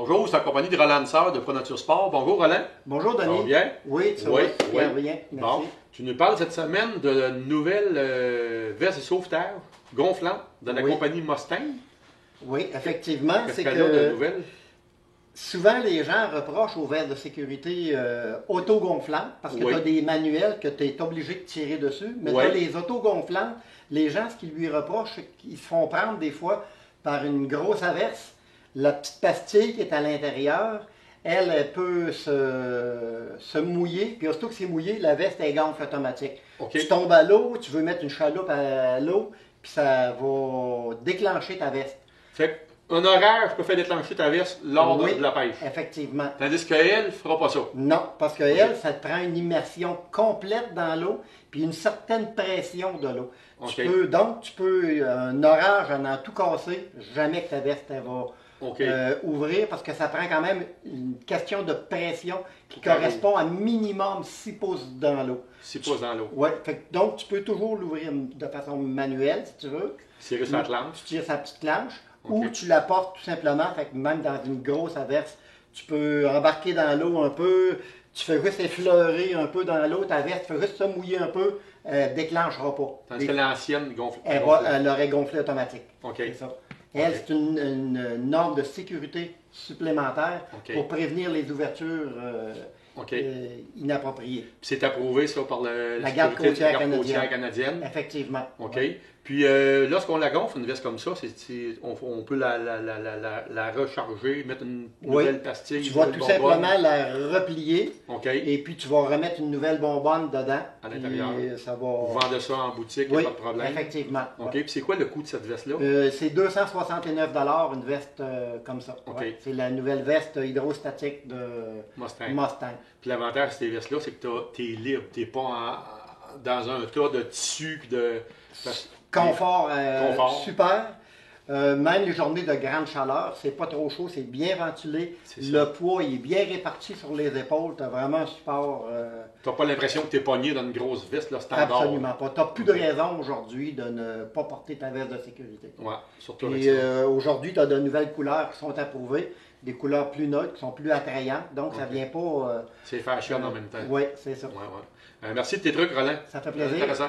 Bonjour, c'est la compagnie de Roland Sœur de ProNature Sport. Bonjour Roland. Bonjour Ça Denis. va bien? Oui, ça Oui, va oui. bien, merci. Bon, tu nous parles cette semaine de nouvelle veste de sauveterre gonflante de la Oui. compagnie Mustang. Oui, effectivement, Qu'est-ce c'est qu'elle a de que nouvelles? souvent les gens reprochent aux vestes de sécurité autogonflantes parce que Oui. tu as des manuels que tu es obligé de tirer dessus, mais Oui. tu as les autogonflantes, les gens, ce qu'ils lui reprochent, c'est qu'ils se font prendre des fois par une grosse averse. La petite pastille qui est à l'intérieur, elle peut se mouiller, puis aussitôt que c'est mouillé, la veste elle gonfle automatique. OK. Tu tombes à l'eau, tu veux mettre une chaloupe à l'eau, puis ça va déclencher ta veste. Fait un horaire, je peux faire déclencher ta veste lors Oui, de la pêche. effectivement. Tandis qu'elle ne fera pas ça. Non, parce que elle, ça te prend une immersion complète dans l'eau, puis une certaine pression de l'eau. OK. Tu peux, un orage en tout casser, jamais que ta veste elle va OK. ouvrir, parce que ça prend quand même une question de pression qui Carré. correspond à minimum 6 pouces dans l'eau. C'est pas dans l'eau. Ouais, donc tu peux toujours l'ouvrir de façon manuelle, si tu veux. C'est sur la planche. Tu tires sa petite planche, OK. ou tu la portes tout simplement, fait que même dans une grosse averse, tu peux embarquer dans l'eau un peu, tu fais juste effleurer un peu dans l'eau, ta veste, tu fais juste se mouiller un peu, elle ne déclenchera pas. Tandis que l'ancienne gonfle. Elle aurait gonflé automatique. OK. C'est ça. Elle, OK. c'est une norme de sécurité supplémentaire OK. pour prévenir les ouvertures OK. inappropriées. Puis c'est approuvé ça par La garde sécurité- côtière la garde canadienne. côtière canadienne. Effectivement. OK. Ouais. Puis lorsqu'on la gonfle, une veste comme ça, on peut la recharger, mettre une Oui. nouvelle pastille. Tu vas une tout bonbonne. simplement la replier OK. et puis tu vas remettre une nouvelle bonbonne dedans. À l'intérieur. Puis ça Vous va. vendez ça en boutique, il Oui, n'y a pas de problème. effectivement. OK. Ouais. Puis c'est quoi le coût de cette veste-là? C'est 269 une veste comme ça. OK. Ouais. C'est la nouvelle veste hydrostatique de Mustang. Mustang. Puis l'avantage de ces vestes-là, c'est que tu es libre. Tu n'es pas dans un tas de tissu. Puis de... Confort, Confort. super. Même les journées de grande chaleur, c'est pas trop chaud, c'est bien ventilé. C'est ça. Le poids il est bien réparti sur les épaules. Tu as vraiment un support. Tu n'as pas l'impression que tu es pogné dans une grosse veste là, standard. Absolument pas. Tu n'as plus de raison aujourd'hui de ne pas porter ta veste de sécurité. Ouais, surtout avec Et ça. aujourd'hui, tu as de nouvelles couleurs qui sont approuvées, des couleurs plus neutres, qui sont plus attrayantes. Donc, ça Ok. vient pas. C'est fashion en même temps. Oui, c'est ça. Ouais, ouais. Merci de tes trucs, Roland. Ça fait Très plaisir. intéressant.